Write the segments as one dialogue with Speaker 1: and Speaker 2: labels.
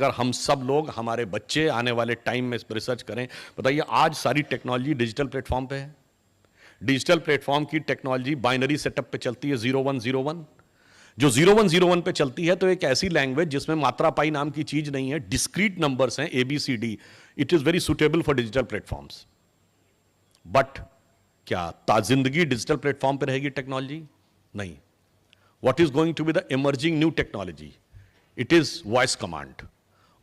Speaker 1: अगर हम सब लोग, हमारे बच्चे आने वाले टाइम में इस पर रिसर्च करें, बताइए आज सारी टेक्नोलॉजी डिजिटल प्लेटफॉर्म पे है। डिजिटल प्लेटफॉर्म की टेक्नोलॉजी बाइनरी सेटअप पे चलती है, 0101। जो 0101 पे चलती है तो एक ऐसी लैंग्वेज जिसमें मात्रा पाई नाम की चीज नहीं है, डिस्क्रीट नंबर्स हैं, ABCD। It is very suitable for digital platforms. But क्या ताजिंदगी डिजिटल प्लेटफॉर्म पे रहेगी टेक्नोलॉजी? नहीं। What is going to be the emerging new technology? It is voice command.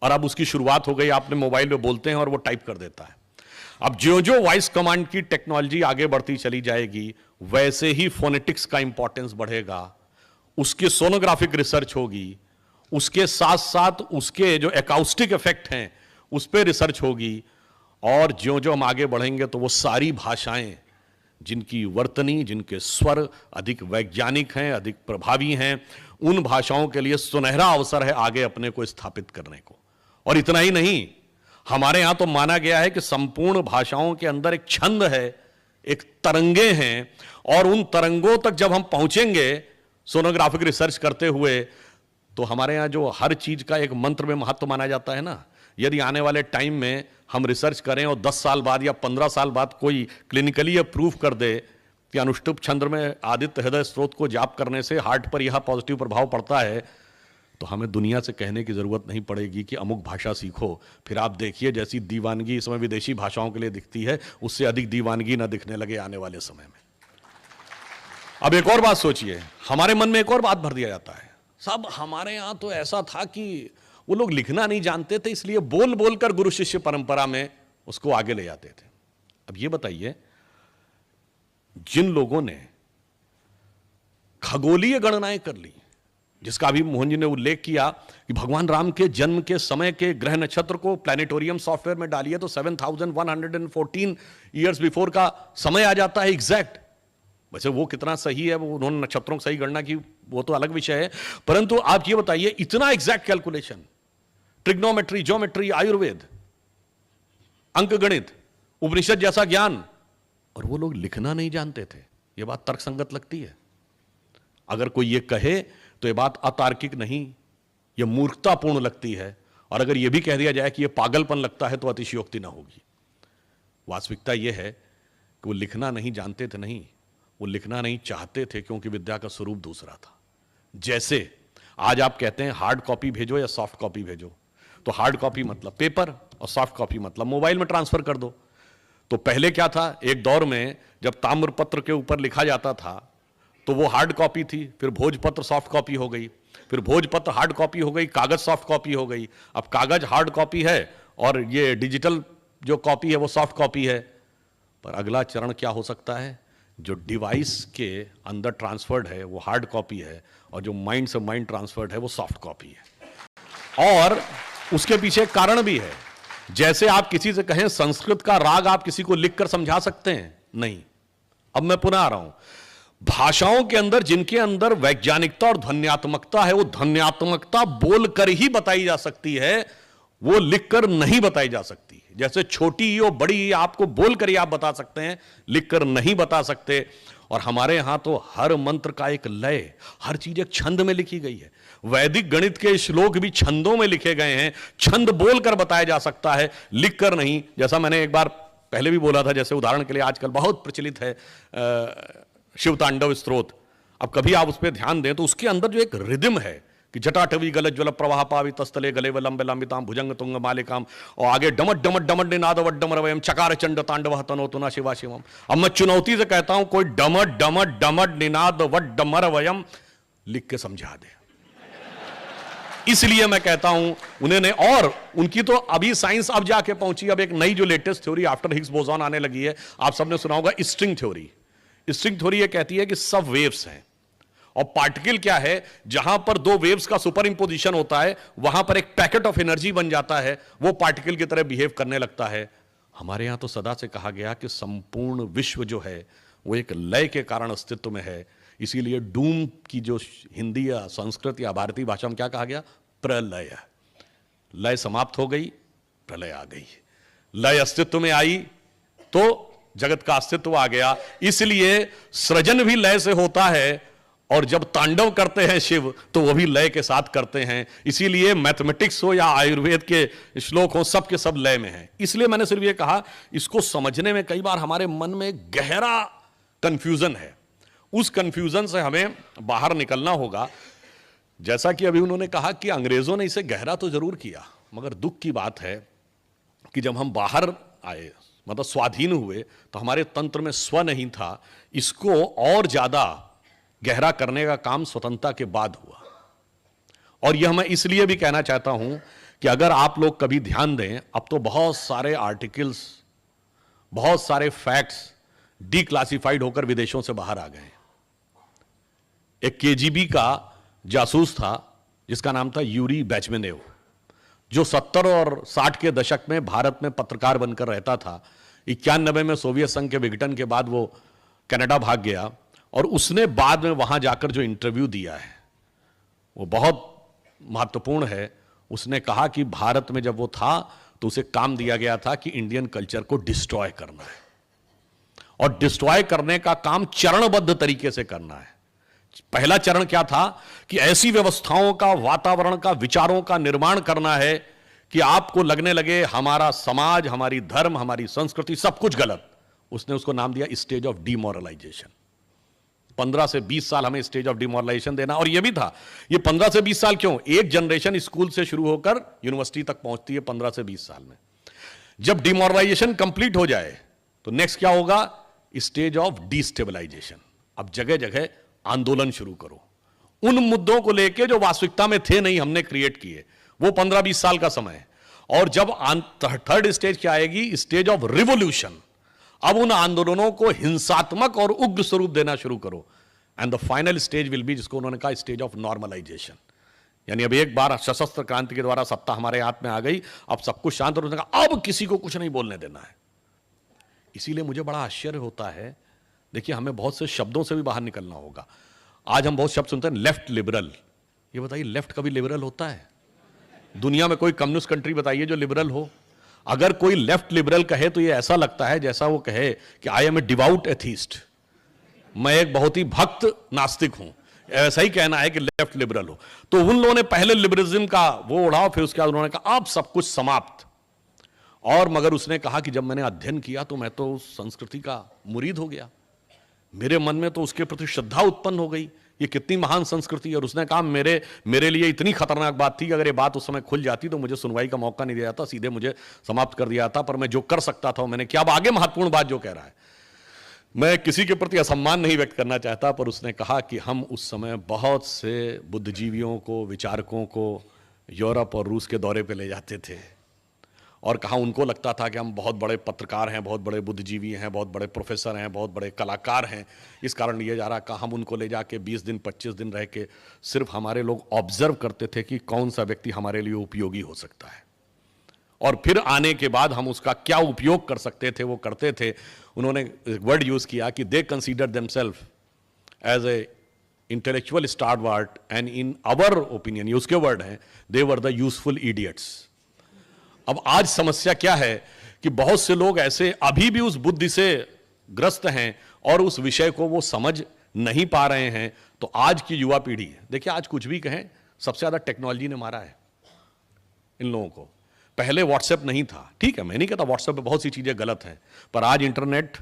Speaker 1: और अब उसकी शुरुआत हो गई, आपने मोबाइल में बोलते हैं और वो टाइप कर देता है। अब जो जो वॉइस कमांड की टेक्नोलॉजी आगे बढ़ती चली जाएगी, वैसे ही फोनेटिक्स का इंपॉर्टेंस बढ़ेगा, उसकी सोनोग्राफिक रिसर्च होगी, उसके साथ साथ उसके जो एकॉस्टिक इफेक्ट हैं उस पर रिसर्च होगी। और ज्यों ज्यों हम आगे बढ़ेंगे तो वो सारी भाषाएं जिनकी वर्तनी, जिनके स्वर अधिक वैज्ञानिक हैं, अधिक प्रभावी हैं, उन भाषाओं के लिए सुनहरा अवसर है आगे अपने को स्थापित करने को। और इतना ही नहीं, हमारे यहां तो माना गया है कि संपूर्ण भाषाओं के अंदर एक छंद है, एक तरंगे हैं, और उन तरंगों तक जब हम पहुंचेंगे सोनोग्राफिक रिसर्च करते हुए, तो हमारे यहां जो हर चीज का एक मंत्र में महत्व माना जाता है ना, यदि आने वाले टाइम में हम रिसर्च करें और 10 साल बाद या 15 साल बाद कोई क्लिनिकली प्रूव कर दे कि अनुष्टुप छंद में आदित्य हृदय स्रोत को जाप करने से हार्ट पर यह पॉजिटिव प्रभाव पड़ता है, तो हमें दुनिया से कहने की जरूरत नहीं पड़ेगी कि अमुक भाषा सीखो। फिर आप देखिए जैसी दीवानगी इस समय विदेशी भाषाओं के लिए दिखती है, उससे अधिक दीवानगी ना दिखने लगे आने वाले समय में। अब एक और बात सोचिए, हमारे मन में एक और बात भर दिया जाता है, सब हमारे यहां तो ऐसा था कि वो लोग लिखना नहीं जानते थे, इसलिए बोल बोलकर गुरु शिष्य परंपरा में उसको आगे ले जाते थे। अब ये बताइए, जिन लोगों ने खगोलीय गणनाएं कर ली, जिसका अभी मोहन जी ने उल्लेख किया कि भगवान राम के जन्म के समय के ग्रह नक्षत्र को प्लैनेटोरियम सॉफ्टवेयर में डालिए तो 7114 ईयर्स बिफोर का समय आ जाता है एग्जैक्ट। वैसे वो कितना सही है, वो उन्होंने नक्षत्रों की सही गणना की, वो तो अलग विषय है, परंतु आप ये बताइए इतना exact calculation, trigonometry, geometry, Ayurveda, अंकगणित, उपनिषद जैसा ज्ञान, और वो लोग लिखना नहीं जानते थे। ये बात तर्कसंगत लगती है? अगर कोई ये कहे तो ये बात अतार्किक नहीं, ये मूर्खतापूर्ण लगती है। और अगर ये भी कह दिया जाए कि ये पागलपन लगता है तो अतिशयोक्ति ना होगी। वास्तविकता ये है कि वो लिखना नहीं जानते थे, नहीं, वो लिखना नहीं चाहते थे, क्योंकि विद्या का स्वरूप दूसरा था। जैसे आज आप कहते हैं हार्ड कॉपी भेजो या सॉफ्ट कॉपी भेजो, तो हार्ड कॉपी मतलब पेपर और सॉफ्ट कॉपी मतलब मोबाइल में ट्रांसफर कर दो। तो पहले क्या था, एक दौर में जब ताम्रपत्र के ऊपर लिखा जाता था तो वो हार्ड कॉपी थी, फिर भोजपत्र सॉफ्ट कॉपी हो गई, फिर भोजपत्र हार्ड कॉपी हो गई, कागज सॉफ्ट कॉपी हो गई। अब कागज हार्ड कॉपी है और ये डिजिटल जो कॉपी है वो सॉफ्ट कॉपी है। पर अगला चरण क्या हो सकता है, जो डिवाइस के अंदर ट्रांसफर्ड है वो हार्ड कॉपी है, और जो माइंड से माइंड ट्रांसफर्ड है वो सॉफ्ट कॉपी है। और उसके पीछे एक कारण भी है। जैसे आप किसी से कहें संस्कृत का राग आप किसी को लिखकर समझा सकते हैं? नहीं। अब मैं पुनः आ रहा हूं, भाषाओं के अंदर जिनके अंदर वैज्ञानिकता और ध्वन्यात्मकता है, वो ध्वन्यात्मकता बोलकर ही बताई जा सकती है, वो लिखकर नहीं बताई जा सकती। जैसे छोटी ई और बड़ी ई आपको बोलकर ही आप बता सकते हैं, लिखकर नहीं बता सकते। और हमारे यहां तो हर मंत्र का एक लय, हर चीज एक छंद में लिखी गई है। वैदिक गणित के श्लोक भी छंदों में लिखे गए हैं, छंद बोलकर बताया जा सकता है, लिखकर नहीं। जैसा मैंने एक बार पहले भी बोला था, जैसे उदाहरण के लिए आजकल बहुत प्रचलित है शिव तांडव स्तोत्र। अब कभी आप उस पर ध्यान दें तो उसके अंदर जो एक रिदम है कि जटाटवी गलत ज्वल प्रवाह पावि तस्तले गले वलंब लंबिताम भुजंग तुंग मालिकाम, और आगे डमट डमट डमट निनाद वड्डमर वयम चकार चंड तांडव तनोतुना शिवा शिवम। अब मैं चुनौती से कहता हूं, कोई डमट डमट डमट निनाद वड्डमर वयम लिख के समझा दे। इसलिए मैं कहता हूं उन्होंने, और उनकी तो अभी साइंस अब जाके पहुंची, अब एक नई जो latest theory after Higgs boson आने लगी है, आप सबने सुना होगा स्ट्रिंग थ्योरी। स्ट्रिंग थ्योरी ये कहती है कि सब वेव्स हैं और पार्टिकल क्या है, जहां पर दो वेव्स का सुपर इंपोजिशन होता है वहां पर एक पैकेट ऑफ एनर्जी बन जाता है, वो पार्टिकल की तरह बिहेव करने लगता है। हमारे यहां तो सदा से कहा गया कि संपूर्ण विश्व जो है वो एक लय के कारण अस्तित्व में है। इसीलिए डूम की जो हिंदी या संस्कृत या भारतीय भाषा में क्या कहा गया, प्रलय। लय समाप्त हो गई, प्रलय आ गई। लय अस्तित्व में आई तो जगत का अस्तित्व आ गया। इसलिए सृजन भी लय से होता है और जब तांडव करते हैं शिव तो वो भी लय के साथ करते हैं। इसीलिए मैथमेटिक्स हो या आयुर्वेद के श्लोक हो, सब के सब लय में है। इसलिए मैंने सिर्फ ये कहा, इसको समझने में कई बार हमारे मन में गहरा कंफ्यूजन है, उस कंफ्यूजन से हमें बाहर निकलना होगा। जैसा कि अभी उन्होंने कहा कि अंग्रेजों ने इसे गहरा तो जरूर किया, मगर दुख की बात है कि जब हम बाहर आए, मतलब स्वाधीन हुए, तो हमारे तंत्र में स्व नहीं था। इसको और ज्यादा गहरा करने का काम स्वतंत्रता के बाद हुआ। और यह मैं इसलिए भी कहना चाहता हूं कि अगर आप लोग कभी ध्यान दें, अब तो बहुत सारे आर्टिकल्स, बहुत सारे फैक्ट्स डिक्लासिफाइड होकर विदेशों से बाहर आ गए। एक केजीबी का जासूस था जिसका नाम था यूरी बेचमेनेव, जो 70 और 60 के दशक में भारत में पत्रकार बनकर रहता था। 91 में सोवियत संघ के विघटन के बाद वो कनाडा भाग गया, और उसने बाद में वहां जाकर जो इंटरव्यू दिया है वो बहुत महत्वपूर्ण है। उसने कहा कि भारत में जब वो था तो उसे काम दिया गया था कि इंडियन कल्चर को डिस्ट्रॉय करना है, और डिस्ट्रॉय करने का काम चरणबद्ध तरीके से करना है। पहला चरण क्या था कि ऐसी व्यवस्थाओं का, वातावरण का, विचारों का निर्माण करना है कि आपको लगने लगे हमारा समाज, हमारी धर्म, हमारी संस्कृति सब कुछ गलत। उसने उसको नाम दिया स्टेज ऑफ डिमोरलाइजेशन। 15 से 20 साल हमें स्टेज ऑफ डिमोरलाइजेशन देना। और यह भी था, ये 15 से 20 साल क्यों, एक जनरेशन स्कूल से शुरू होकर यूनिवर्सिटी तक पहुंचती है 15 से 20 साल में। जब डिमोरलाइजेशन कंप्लीट हो जाए तो नेक्स्ट क्या होगा, स्टेज ऑफ डिस्टेबलाइजेशन। अब जगह जगह आंदोलन शुरू करो उन मुद्दों को लेके जो वास्तविकता में थे नहीं, हमने क्रिएट किए। वो 15-20 साल का समय है। और जब थर्ड स्टेज क्या आएगी, स्टेज ऑफ रिवोल्यूशन। अब उन आंदोलनों को हिंसात्मक और उग्र स्वरूप देना शुरू करो। And the final stage will be, जिसको उन्होंने कहा स्टेज ऑफ नॉर्मलाइजेशन। यानी अब एक बार सशस्त्र क्रांति के द्वारा सत्ता हमारे हाथ में आ गई, अब सब कुछ शांत, और उन्होंने कहा अब किसी को कुछ नहीं बोलने देना है। इसीलिए मुझे बड़ा आश्चर्य होता है, देखिए हमें बहुत से शब्दों से भी बाहर निकलना होगा। आज हम बहुत शब्द सुनते हैं, लेफ्ट लिबरल। ये बताइए, लेफ्ट कभी लिबरल होता है? दुनिया में कोई कम्युनिस्ट कंट्री बताइए जो लिबरल हो। अगर कोई लेफ्ट लिबरल कहे तो ये ऐसा लगता है जैसा वो कहे कि I am a devout atheist, मैं एक बहुत ही भक्त नास्तिक हूं। ऐसा ही कहना है कि लेफ्ट लिबरल हो। तो उन लोगों ने पहले लिबरलिज्म का वो उड़ाओ, फिर उसके बाद उन्होंने कहा अब सब कुछ समाप्त। और मगर उसने कहा कि जब मैंने अध्ययन किया तो मैं तो उस संस्कृति का मुरीद हो गया, मेरे मन में तो उसके प्रति श्रद्धा उत्पन्न हो गई, ये कितनी महान संस्कृति है। और उसने कहा मेरे लिए इतनी खतरनाक बात थी कि अगर ये बात उस समय खुल जाती तो मुझे सुनवाई का मौका नहीं दिया जाता, सीधे मुझे समाप्त कर दिया था। पर मैं जो कर सकता था मैंने क्या। अब आगे महत्वपूर्ण बात जो कह रहा है, मैं किसी के प्रति असम्मान नहीं व्यक्त करना चाहता, पर उसने कहा कि हम उस समय बहुत से बुद्धिजीवियों को, विचारकों को यूरोप और रूस के दौरे पर ले जाते थे, और कहा उनको लगता था कि हम बहुत बड़े पत्रकार हैं, बहुत बड़े बुद्धिजीवी हैं, बहुत बड़े प्रोफेसर हैं, बहुत बड़े कलाकार हैं, इस कारण लिए जा रहा। कहा हम उनको ले जाके 20 दिन 25 दिन रह के सिर्फ हमारे लोग ऑब्जर्व करते थे कि कौन सा व्यक्ति हमारे लिए उपयोगी हो सकता है, और फिर आने के बाद हम उसका क्या उपयोग कर सकते थे वो करते थे। उन्होंने वर्ड यूज किया कि they consider themselves as a intellectual stalwart and in our opinion, ये उसके वर्ड हैं, they were the useful idiots. अब आज समस्या क्या है कि बहुत से लोग ऐसे अभी भी उस बुद्धि से ग्रस्त हैं और उस विषय को वो समझ नहीं पा रहे हैं। तो आज की युवा पीढ़ी, देखिए आज कुछ भी कहें, सबसे ज्यादा टेक्नोलॉजी ने मारा है इन लोगों को। पहले व्हाट्सएप नहीं था, ठीक है, मैं नहीं कहता व्हाट्सएप पे बहुत सी चीजें गलत हैं, पर आज इंटरनेट,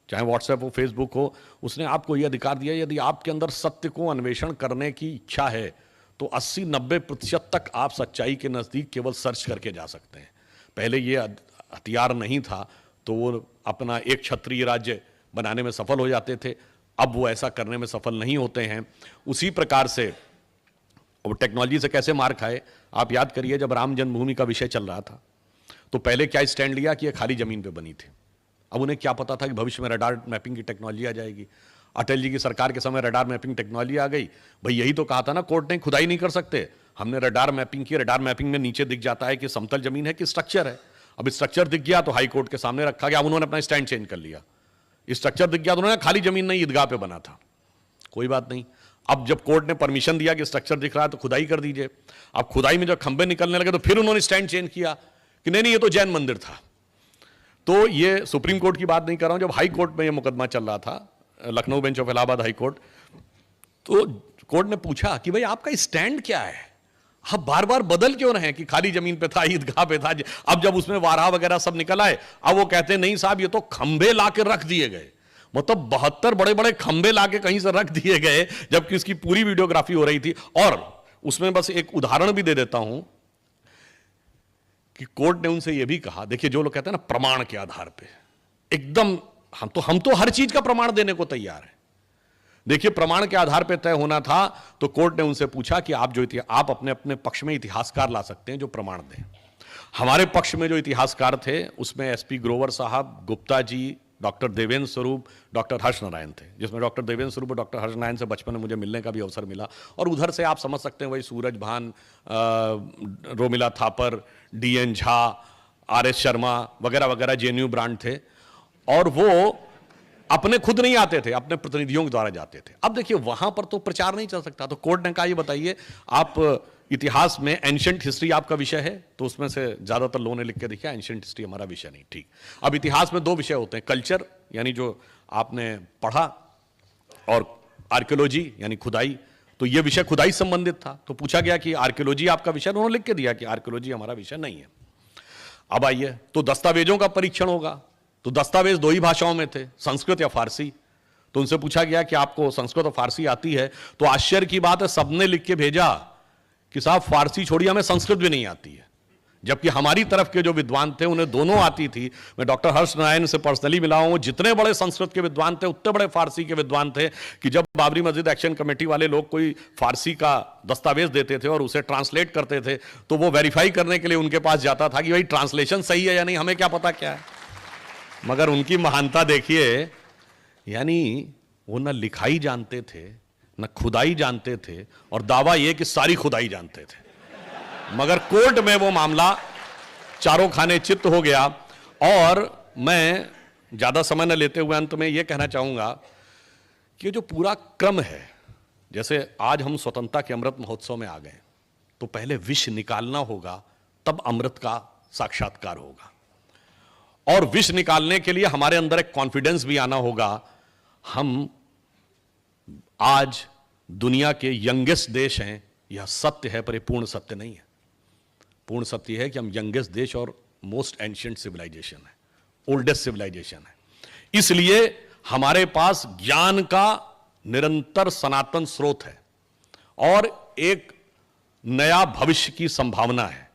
Speaker 1: चाहे व्हाट्सएप हो, फेसबुक हो, उसने आपको यह अधिकार दिया, यदि आपके अंदर सत्य को अन्वेषण करने की इच्छा है तो 80-90% तक आप सच्चाई के नजदीक केवल सर्च करके जा सकते हैं। पहले ये हथियार नहीं था तो वो अपना एक क्षत्रिय राज्य बनाने में सफल हो जाते थे, अब वो ऐसा करने में सफल नहीं होते हैं। उसी प्रकार से वो टेक्नोलॉजी से कैसे मार खाए। आप याद करिए, जब राम जन्मभूमि का विषय चल रहा था तो पहले क्या स्टैंड लिया कि ये खाली जमीन पे बनी थी। अब उन्हें क्या पता था कि भविष्य में रडार मैपिंग की टेक्नोलॉजी आ जाएगी। अटल जी की सरकार के समय रडार मैपिंग टेक्नोलॉजी आ गई। भाई यही तो कहा था ना कोर्ट ने, खुदाई नहीं कर सकते। हमने रडार मैपिंग की, रडार मैपिंग में नीचे दिख जाता है कि समतल जमीन है कि स्ट्रक्चर है। अब स्ट्रक्चर दिख गया तो हाई कोर्ट के सामने रखा गया। अब उन्होंने अपना स्टैंड चेंज कर लिया। स्ट्रक्चर दिख गया तो उन्होंने खाली जमीन नहीं, ईदगाह पे बना था, कोई बात नहीं। अब जब कोर्ट ने परमिशन दिया कि स्ट्रक्चर दिख रहा है तो खुदाई कर दीजिए। अब खुदाई में जब खंबे निकलने लगे तो फिर उन्होंने स्टैंड चेंज किया कि नहीं ये तो जैन मंदिर था। तो ये सुप्रीम कोर्ट की बात नहीं कर रहा हूं, जब हाई कोर्ट में ये मुकदमा चल रहा था, Lucknow bench of Allahabad high court, तो कोर्ट ने पूछा कि भाई आपका स्टैंड क्या है, आप बार बार बदल क्यों रहे हैं कि खाली जमीन पे था, ईदगाह पे था। अब जब उसमें वारा वगैरह सब निकल आए, अब वो कहते हैं नहीं साहब ये तो खंबे लाके रख दिए गए। मतलब 72 बड़े बड़े खंबे लाके कहीं से रख दिए गए, जबकि इसकी पूरी वीडियोग्राफी हो रही थी। और उसमें बस एक उदाहरण भी दे देता हूं कि कोर्ट ने उनसे यह भी कहा, देखिए जो लोग कहते हैं ना प्रमाण के आधार पे, एकदम हम तो हर चीज का प्रमाण देने को तैयार है। देखिए प्रमाण के आधार पे तय होना था, तो कोर्ट ने उनसे पूछा कि आप अपने अपने पक्ष में इतिहासकार ला सकते हैं जो प्रमाण दें। हमारे पक्ष में जो इतिहासकार थे उसमें एसपी ग्रोवर साहब, गुप्ता जी, डॉक्टर देवेंद्र स्वरूप, डॉक्टर हर्ष नारायण थे, जिसमें डॉक्टर देवेंद्र स्वरूप और डॉक्टर हर्ष नारायण से बचपन में मुझे मिलने का भी अवसर मिला। और उधर से आप समझ सकते हैं वही सूरज भान, रोमिला थापर, डीएन झा, आरएस शर्मा वगैरह वगैरह जेएनयू ब्रांड थे। और वो अपने खुद नहीं आते थे, अपने प्रतिनिधियों के द्वारा जाते थे। अब देखिए वहां पर तो प्रचार नहीं चल सकता, तो कोर्ट ने कहा ये बताइए आप इतिहास में एंशिएंट हिस्ट्री आपका विषय है, तो उसमें से ज्यादातर लोगों ने लिख के दिखा एंशिएंट हिस्ट्री हमारा विषय नहीं। ठीक, अब इतिहास में दो विषय होते हैं, कल्चर यानी जो आपने पढ़ा, और आर्कियोलॉजी यानी खुदाई। तो ये विषय खुदाई संबंधित था, तो पूछा गया कि आर्कियोलॉजी आपका विषय, उन्होंने लिख के दिया कि आर्कियोलॉजी हमारा विषय नहीं है। अब आइए, तो दस्तावेजों का परीक्षण होगा, तो दस्तावेज दो ही भाषाओं में थे, संस्कृत या फारसी। तो उनसे पूछा गया कि आपको संस्कृत और फारसी आती है, तो आश्चर्य की बात है सबने लिख के भेजा कि साहब फारसी छोड़िए हमें संस्कृत भी नहीं आती है। जबकि हमारी तरफ के जो विद्वान थे उन्हें दोनों आती थी। मैं डॉक्टर हर्ष नारायण से पर्सनली मिला हूं, जितने बड़े संस्कृत के विद्वान थे उतने बड़े फारसी के विद्वान थे कि जब बाबरी मस्जिद एक्शन कमेटी वाले लोग कोई फारसी का दस्तावेज देते थे और उसे ट्रांसलेट करते थे, तो वो वेरीफाई करने के लिए उनके पास जाता था कि भाई ट्रांसलेशन सही है या नहीं, हमें क्या पता क्या है। मगर उनकी महानता देखिए, यानी वो न लिखाई जानते थे न खुदाई जानते थे, और दावा ये कि सारी खुदाई जानते थे। मगर कोर्ट में वो मामला चारों खाने चित्त हो गया। और मैं ज्यादा समय न लेते हुए अंत में ये कहना चाहूंगा कि जो पूरा क्रम है, जैसे आज हम स्वतंत्रता के अमृत महोत्सव में आ गए, तो पहले विष निकालना होगा, तब अमृत का साक्षात्कार होगा। और विष निकालने के लिए हमारे अंदर एक कॉन्फिडेंस भी आना होगा। हम आज दुनिया के यंगेस्ट देश हैं, यह सत्य है, पर यह पूर्ण सत्य नहीं है। पूर्ण सत्य है कि हम यंगेस्ट देश और मोस्ट एंशिएंट सिविलाइजेशन है, ओल्डेस्ट सिविलाइजेशन है। इसलिए हमारे पास ज्ञान का निरंतर सनातन स्रोत है और एक नया भविष्य की संभावना है।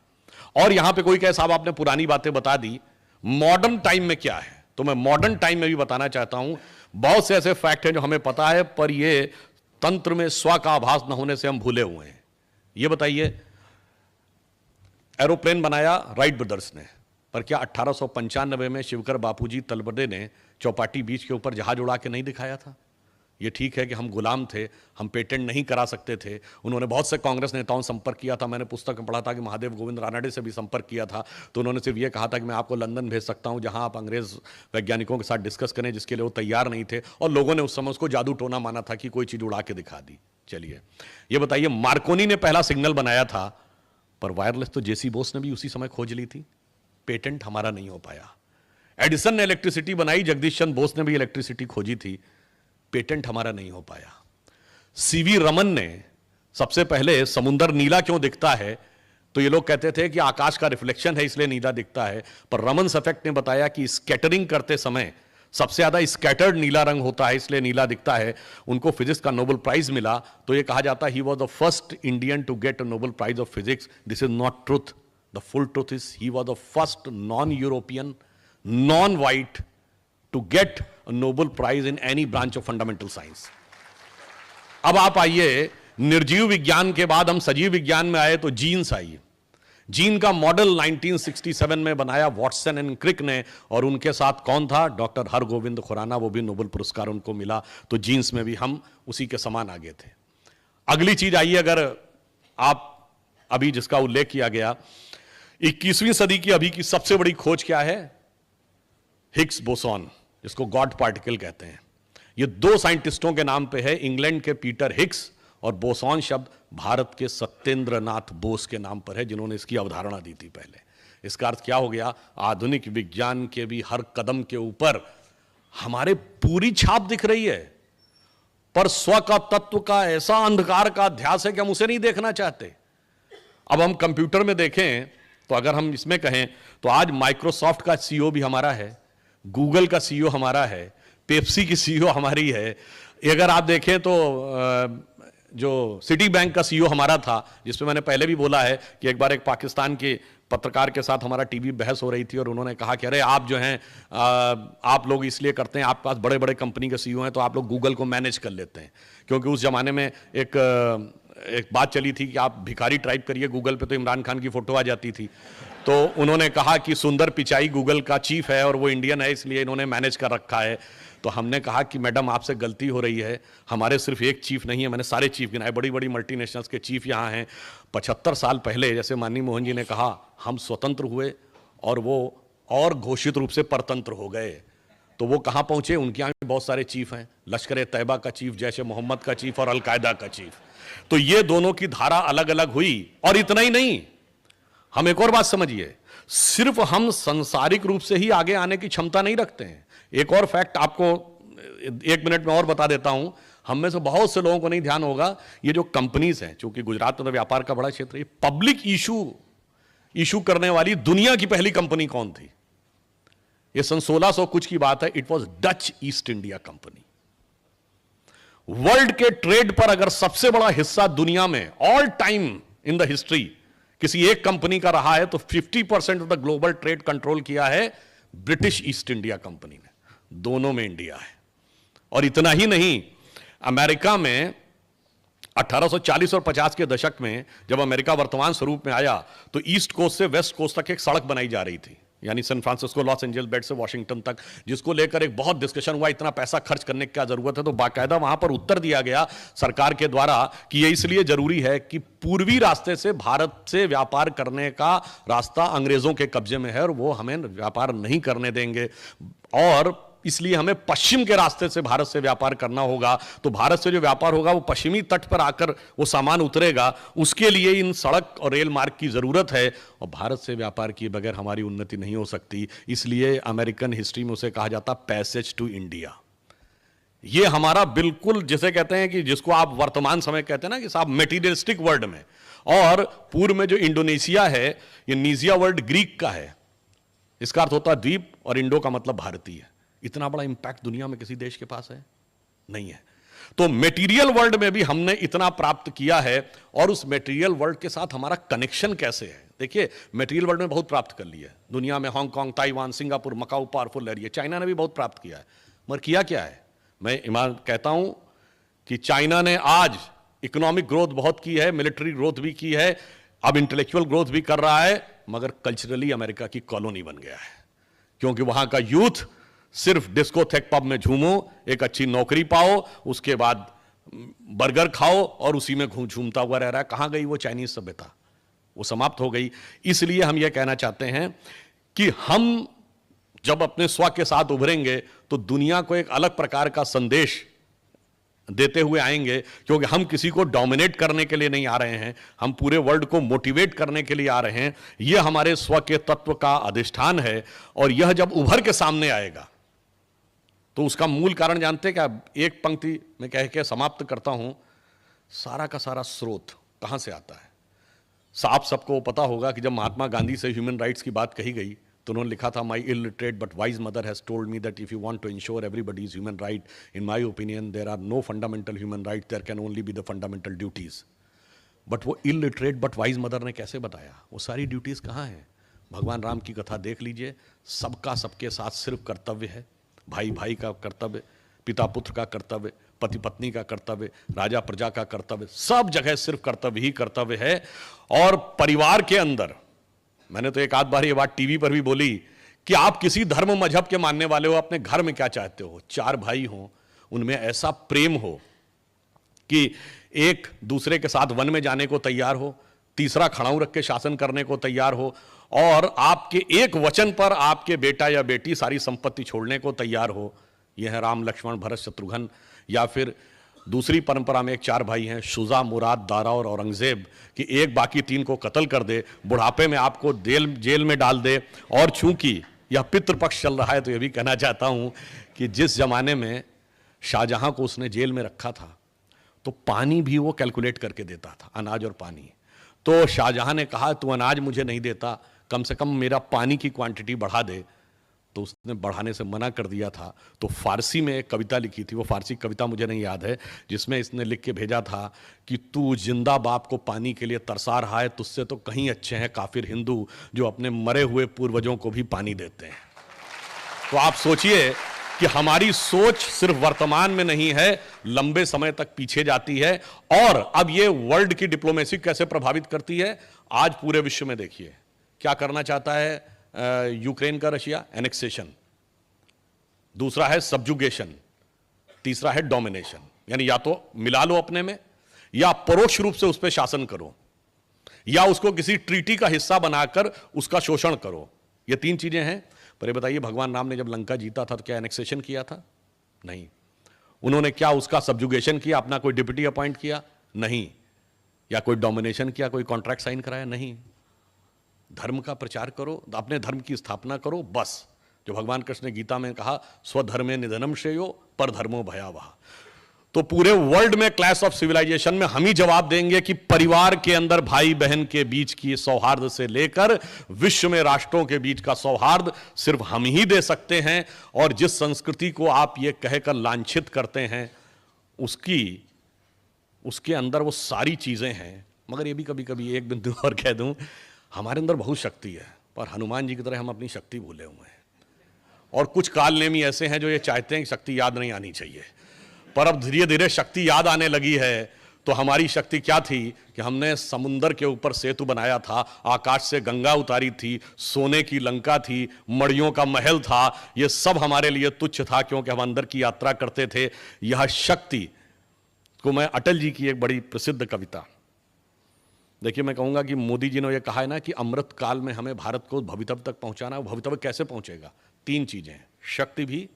Speaker 1: और यहां पे कोई कहे साहब आपने पुरानी बातें बता दी, मॉडर्न टाइम में क्या है, तो मैं मॉडर्न टाइम में भी बताना चाहता हूं। बहुत से ऐसे फैक्ट हैं जो हमें पता है, पर ये तंत्र में स्व का आभास न होने से हम भूले हुए हैं। ये बताइए, एरोप्लेन बनाया राइट ब्रदर्स ने, पर क्या 1895 में शिवकर बापूजी तलबदे ने चौपाटी बीच के ऊपर जहाज उड़ा के नहीं दिखाया था? ये ठीक है कि हम गुलाम थे, हम पेटेंट नहीं करा सकते थे। उन्होंने बहुत से कांग्रेस नेताओं से संपर्क किया था, मैंने पुस्तक में पढ़ा था कि महादेव गोविंद रानडे से भी संपर्क किया था, तो उन्होंने सिर्फ ये कहा था कि मैं आपको लंदन भेज सकता हूं जहां आप अंग्रेज वैज्ञानिकों के साथ डिस्कस करें, जिसके लिए वो तैयार नहीं थे। और लोगों ने उस समय उसको जादू टोना माना था कि कोई चीज उड़ा के दिखा दी। चलिए ये बताइए, मार्कोनी ने पहला सिग्नल बनाया था, पर वायरलेस तो जेसी बोस ने भी उसी समय खोज ली थी, पेटेंट हमारा नहीं हो पाया। एडिसन ने इलेक्ट्रिसिटी बनाई, जगदीश चंद्र बोस ने भी इलेक्ट्रिसिटी खोजी थी, पेटेंट हमारा नहीं हो पाया। सीवी रमन ने सबसे पहले समुद्र नीला क्यों दिखता है, तो ये लोग कहते थे कि आकाश का रिफ्लेक्शन है इसलिए नीला दिखता है, पर रमन इफेक्ट ने बताया कि स्कैटरिंग करते समय सबसे ज्यादा स्कैटर्ड नीला रंग होता है इसलिए नीला दिखता है। उनको फिजिक्स का नोबेल प्राइज मिला, तो ये कहा जाता है he was the first Indian to get a Nobel prize of physics. This is not truth, the full truth is he was the first non European, non white to get a Nobel Prize in any branch of fundamental science. अब आप आइए, निर्जीव विज्ञान के बाद हम सजीव विज्ञान में आए, तो जीन्स आई। जीन का मॉडल 1967 में बनाया वॉटसन एंड क्रिक ने, और उनके साथ कौन था? डॉक्टर हरगोविंद खुराना, वो भी नोबेल पुरस्कार उनको मिला। तो जीन्स में भी हम उसी के समान आगे थे। अगली चीज आइए, अगर आप अभी जिसका उल्लेख किया गया, 21वीं सदी की अभी की सबसे बड़ी खोज क्या है? हिग्स बोसॉन, जिसको गॉड पार्टिकल कहते हैं। ये दो साइंटिस्टों के नाम पे है, इंग्लैंड के पीटर हिग्स, और बोसॉन शब्द भारत के सत्येंद्र नाथ बोस के नाम पर है, जिन्होंने इसकी अवधारणा दी थी पहले। इसका अर्थ क्या हो गया? आधुनिक विज्ञान के भी हर कदम के ऊपर हमारे पूरी छाप दिख रही है। पर स्व का तत्व का ऐसा अंधकार का अध्यास है कि हम उसे नहीं देखना चाहते। अब हम कंप्यूटर में देखें तो अगर हम इसमें कहें तो आज माइक्रोसॉफ्ट का सीईओ भी हमारा है, गूगल का सीईओ हमारा है, पेप्सी की सीईओ हमारी है। अगर आप देखें तो जो सिटी बैंक का सीईओ हमारा था, जिसपे मैंने पहले भी बोला है कि एक बार एक पाकिस्तान के पत्रकार के साथ हमारा टीवी बहस हो रही थी और उन्होंने कहा कि अरे आप जो हैं आप लोग इसलिए करते हैं, आपके पास बड़े बड़े कंपनी के सीईओ हैं तो आप लोग गूगल को मैनेज कर लेते हैं, क्योंकि उस जमाने में एक बात चली थी कि आप भिखारी टाइप करिए गूगल पे तो इमरान खान की फोटो आ जाती थी। तो उन्होंने कहा कि सुंदर पिचाई गूगल का चीफ है और वो इंडियन है, इसलिए इन्होंने मैनेज कर रखा है। तो हमने कहा कि मैडम आपसे गलती हो रही है, हमारे सिर्फ एक चीफ नहीं है, मैंने सारे चीफ गिनाए, बड़ी बड़ी मल्टीनेशनल्स के चीफ यहाँ हैं। 75 साल पहले जैसे माननीय मोहन जी ने कहा हम स्वतंत्र हुए और वो और घोषित रूप से परतंत्र हो गए, तो वो कहाँ पहुंचे? उनके यहाँ भी बहुत सारे चीफ हैं, लश्कर ए तैयबा का चीफ, जैश ए मोहम्मद का चीफ और अलकायदा का चीफ। तो ये दोनों की धारा अलग अलग हुई। और इतना ही नहीं, हम एक और बात समझिए, सिर्फ हम सांसारिक रूप से ही आगे आने की क्षमता नहीं रखते हैं। एक और फैक्ट आपको 1 मिनट में और बता देता हूं, हम में से बहुत से लोगों को नहीं ध्यान होगा, ये जो कंपनीज हैं, चूंकि गुजरात में तो व्यापार का बड़ा क्षेत्र है, पब्लिक इशू करने वाली दुनिया की पहली कंपनी कौन थी? ये सन 1600 कुछ की बात है, it was Dutch east India company. World के ट्रेड पर अगर सबसे बड़ा हिस्सा दुनिया में all time in the history किसी एक कंपनी का रहा है तो 50% of the global trade control किया है ब्रिटिश ईस्ट इंडिया कंपनी ने। दोनों में इंडिया है। और इतना ही नहीं, अमेरिका में 1840 और 50 के दशक में जब अमेरिका वर्तमान स्वरूप में आया तो ईस्ट कोस्ट से वेस्ट कोस्ट तक एक सड़क बनाई जा रही थी, यानी सैन फ्रांसिस्को लॉस एंजल्स बेड से वॉशिंगटन तक, जिसको लेकर एक बहुत डिस्कशन हुआ, इतना पैसा खर्च करने की क्या जरूरत है। तो बाकायदा वहां पर उत्तर दिया गया सरकार के द्वारा कि यह इसलिए जरूरी है कि पूर्वी रास्ते से भारत से व्यापार करने का रास्ता अंग्रेजों के कब्जे में है और वो हमें व्यापार नहीं करने देंगे, और इसलिए हमें पश्चिम के रास्ते से भारत से व्यापार करना होगा। तो भारत से जो व्यापार होगा वो पश्चिमी तट पर आकर वो सामान उतरेगा, उसके लिए इन सड़क और रेल मार्ग की जरूरत है, और भारत से व्यापार किए बगैर हमारी उन्नति नहीं हो सकती। इसलिए अमेरिकन हिस्ट्री में उसे कहा जाता पैसेज टू इंडिया। ये हमारा बिल्कुल जिसे कहते हैं कि जिसको आप वर्तमान समय कहते हैं ना कि साहब मेटीरियलिस्टिक वर्ल्ड में, और पूर्व में जो इंडोनेशिया है ये नीजिया वर्ल्ड ग्रीक का है, इसका अर्थ होता है द्वीप, और इंडो का मतलब भारतीय। इतना बड़ा इंपैक्ट दुनिया में किसी देश के पास है नहीं है। तो मेटीरियल वर्ल्ड में भी हमने इतना प्राप्त किया है, और उस मेटीरियल वर्ल्ड के साथ हमारा कनेक्शन कैसे है। देखिए, मेटीरियल वर्ल्ड में बहुत प्राप्त कर लिया है दुनिया में, Hong Kong, Taiwan, Singapore, Macau powerful area, China ने भी बहुत प्राप्त किया है, मगर किया क्या है? मैं ईमान कहता हूं कि चाइना ने आज इकोनॉमिक ग्रोथ बहुत की है, मिलिट्री ग्रोथ भी की है, अब इंटेलेक्चुअल ग्रोथ भी कर रहा है, मगर कल्चरली अमेरिका की कॉलोनी बन गया है, क्योंकि वहां का यूथ सिर्फ डिस्कोथेक पब में झूमो, एक अच्छी नौकरी पाओ, उसके बाद बर्गर खाओ और उसी में झूमता हुआ रह रहा है। कहां गई वो चाइनीज सभ्यता? वो समाप्त हो गई। इसलिए हम यह कहना चाहते हैं कि हम जब अपने स्व के साथ उभरेंगे तो दुनिया को एक अलग प्रकार का संदेश देते हुए आएंगे, क्योंकि हम किसी को डोमिनेट करने के लिए नहीं आ रहे हैं, हम पूरे वर्ल्ड को मोटिवेट करने के लिए आ रहे हैं। यह हमारे स्व के तत्व का अधिष्ठान है, और यह जब उभर के सामने आएगा तो उसका मूल कारण जानते हैं क्या? एक पंक्ति में कह के समाप्त करता हूं, सारा का सारा स्रोत कहां से आता है? आप सबको पता होगा कि जब महात्मा गांधी से ह्यूमन राइट्स की बात कही गई तो उन्होंने लिखा था, my illiterate but wise mother has told me that if you want to ensure everybody's human right, in my opinion there are no fundamental human right, there can only be the fundamental duties. But वो illiterate but wise mother ने कैसे बताया? वो सारी duties कहाँ हैं? भगवान राम की कथा देख लीजिए, सबका सबके साथ सिर्फ कर्तव्य है, भाई भाई का कर्तव्य, पिता पुत्र का कर्तव्य, पति पत्नी का कर्तव्य, राजा प्रजा का कर्तव्य, सब जगह सिर्फ कर्तव्य ही कर्तव्य है। और परिवार के अंदर, मैंने तो एक आध बार ये बात टीवी पर भी बोली कि आप किसी धर्म मजहब के मानने वाले हो, अपने घर में क्या चाहते हो? 4 भाई हो, उनमें ऐसा प्रेम हो कि एक दूसरे के साथ वन में जाने को तैयार हो, तीसरा खड़ाऊ रख के शासन करने को तैयार हो, और आपके एक वचन पर आपके बेटा या बेटी सारी संपत्ति छोड़ने को तैयार हो। यह है राम लक्ष्मण भरत शत्रुघ्न। या फिर दूसरी परंपरा में एक 4 भाई हैं, शुजा, मुराद, दारा और औरंगजेब, कि एक बाकी 3 को कत्ल कर दे, बुढ़ापे में आपको जेल में डाल दे। और चूंकि यह पितृपक्ष चल रहा है तो यह भी कहना चाहता हूं कि जिस जमाने में शाहजहां को उसने जेल में रखा था, तो पानी भी वो कैलकुलेट करके देता था, अनाज और पानी। तो शाहजहां ने कहा तू अनाज मुझे नहीं देता, कम से कम मेरा पानी की क्वांटिटी बढ़ा दे। तो उसने बढ़ाने से मना कर दिया था। तो फारसी में एक कविता लिखी थी, वो फारसी कविता मुझे नहीं याद है, जिसमें इसने लिख के भेजा था कि तू जिंदा बाप को पानी के लिए तरसा रहा है, तुझसे तो कहीं अच्छे हैं काफिर हिंदू जो अपने मरे हुए पूर्वजों को भी पानी देते हैं। तो आप सोचिए कि हमारी सोच सिर्फ वर्तमान में नहीं है, लंबे समय तक पीछे जाती है। और अब ये वर्ल्ड की डिप्लोमेसी कैसे प्रभावित करती है, आज पूरे विश्व में देखिए क्या करना चाहता है यूक्रेन का रशिया, एनेक्सेशन। दूसरा है सबजुगेशन। तीसरा है डोमिनेशन। यानी या तो मिला लो अपने में, या परोक्ष रूप से उस पर शासन करो, या उसको किसी ट्रीटी का हिस्सा बनाकर उसका शोषण करो। ये तीन चीजें हैं। पर ये बताइए, भगवान राम ने जब लंका जीता था तो क्या एनेक्सेशन किया था? नहीं। उन्होंने क्या उसका सबजुगेशन किया, अपना कोई डिप्टी अपॉइंट किया? नहीं। या कोई डोमिनेशन किया, कोई कॉन्ट्रैक्ट साइन कराया? नहीं। धर्म का प्रचार करो, अपने धर्म की स्थापना करो, बस। जो भगवान कृष्ण ने गीता में कहा, स्वधर्मे निधनम श्रेयो पर धर्मो भयावह। तो पूरे वर्ल्ड में क्लैश ऑफ सिविलाइजेशन में हम ही जवाब देंगे कि परिवार के अंदर भाई बहन के बीच की सौहार्द से लेकर विश्व में राष्ट्रों के बीच का सौहार्द सिर्फ हम ही दे सकते हैं। और जिस संस्कृति को आप ये कहकर लांछित करते हैं, उसके अंदर वो सारी चीजें हैं। मगर ये भी कभी कभी एक बिंदु और कह दूं, हमारे अंदर बहुत शक्ति है, पर हनुमान जी की तरह हम अपनी शक्ति भूले हुए हैं। और कुछ कालनेमी ऐसे हैं जो ये चाहते हैं कि शक्ति याद नहीं आनी चाहिए, पर अब धीरे धीरे शक्ति याद आने लगी है। तो हमारी शक्ति क्या थी कि हमने समुंदर के ऊपर सेतु बनाया था, आकाश से गंगा उतारी थी, सोने की लंका थी, मड़ियों का महल था। ये सब हमारे लिए तुच्छ था क्योंकि हम अंदर की यात्रा करते थे। यह शक्ति को मैं अटल जी की एक बड़ी प्रसिद्ध कविता, देखिए, मैं कहूंगा कि मोदी जी ने यह कहा है ना कि अमृत काल में हमें भारत को भवितव्य तक पहुंचाना। भवितव्य कैसे पहुंचेगा? तीन चीजें हैं, शक्ति भी,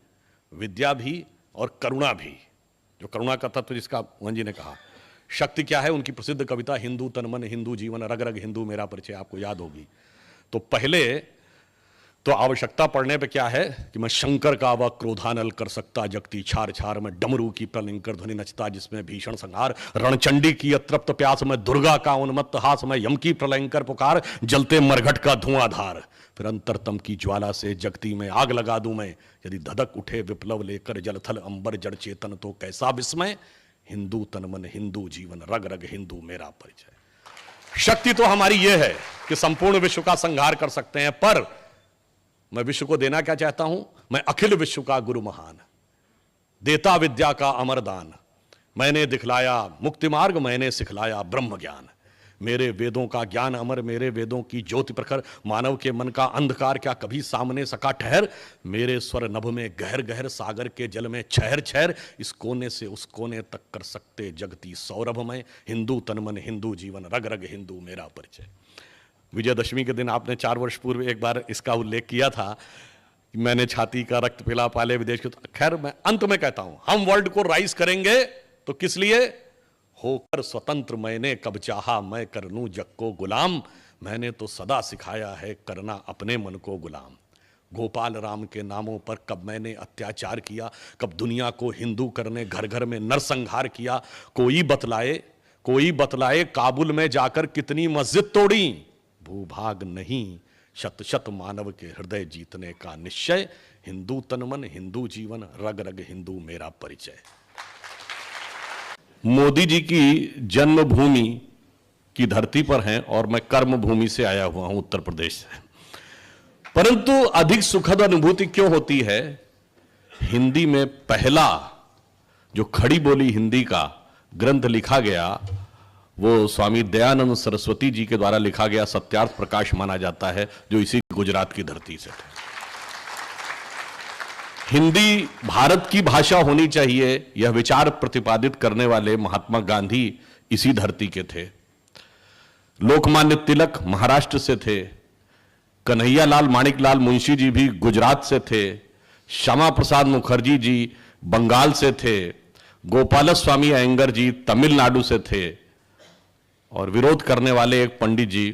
Speaker 1: विद्या भी और करुणा भी। जो करुणा का तत्व जिसका मोहन जी ने कहा। शक्ति क्या है? उनकी प्रसिद्ध कविता हिंदू तन मन हिंदू जीवन, रग रग हिंदू मेरा परिचय, आपको याद होगी। तो पहले तो आवश्यकता पड़ने पे क्या है कि मैं शंकर का वह क्रोधानल कर सकता जगती छार छार में, डमरू की प्रलंकर ध्वनि नचता जिसमें भीषण संहार, रणचंडी की अतृप्त प्यास में, दुर्गा का उन्मत्त हास में, यम की प्रलंकर पुकार, जलते मरघट का धुआंधार, फिर अंतरतम की ज्वाला से जगती में आग लगा दूं मैं, यदि धधक उठे विप्लव लेकर जलथल अंबर जड़ चेतन तो कैसा विस्मय, हिंदू तन मन हिंदू जीवन, रग रग हिंदू मेरा परिचय। शक्ति तो हमारी यह है कि संपूर्ण विश्व का संहार कर सकते हैं, पर मैं विश्व को देना क्या चाहता हूं? मैं अखिल विश्व का गुरु महान, देता विद्या का अमर दान, मैंने दिखलाया मुक्ति मार्ग, मैंने सिखलाया ब्रह्म ज्ञान, मेरे वेदों का ज्ञान अमर, मेरे वेदों की ज्योति प्रखर, मानव के मन का अंधकार क्या कभी सामने सका ठहर, मेरे स्वर नभ में गहर गहर, सागर के जल में छहर छहर, इस कोने से उस कोने तक कर सकते जगती सौरभ में, हिंदू तन मन हिंदू जीवन, रग रग हिंदू मेरा परिचय। विजयदशमी के दिन आपने 4 वर्ष पूर्व एक बार इसका उल्लेख किया था कि मैंने छाती का रक्त पिला पाले विदेश के। खैर, मैं अंत में कहता हूं, हम वर्ल्ड को राइज करेंगे तो किस लिए? होकर स्वतंत्र मैंने कब चाहा मैं कर लूं जग को गुलाम, मैंने तो सदा सिखाया है करना अपने मन को गुलाम। गोपाल राम के नामों पर कब मैंने अत्याचार किया, कब दुनिया को हिंदू करने घर घर में नरसंहार किया, कोई बतलाए काबुल में जाकर कितनी मस्जिद तोड़ी, भूभाग नहीं शत शत मानव के हृदय जीतने का निश्चय, हिंदू तन मन हिंदू जीवन, रग रग हिंदू मेरा परिचय। मोदी जी की जन्मभूमि की धरती पर हैं और मैं कर्म भूमि से आया हुआ हूं, उत्तर प्रदेश से। परंतु अधिक सुखद अनुभूति क्यों होती है? हिंदी में पहला जो खड़ी बोली हिंदी का ग्रंथ लिखा गया वो स्वामी दयानंद सरस्वती जी के द्वारा लिखा गया सत्यार्थ प्रकाश माना जाता है, जो इसी गुजरात की धरती से थे। हिंदी भारत की भाषा होनी चाहिए, यह विचार प्रतिपादित करने वाले महात्मा गांधी इसी धरती के थे। लोकमान्य तिलक महाराष्ट्र से थे, कन्हैयालाल माणिकलाल मुंशी जी भी गुजरात से थे, श्यामा प्रसाद मुखर्जी जी बंगाल से थे, गोपाल स्वामी अयंगर जी तमिलनाडु से थे, और विरोध करने वाले एक पंडित जी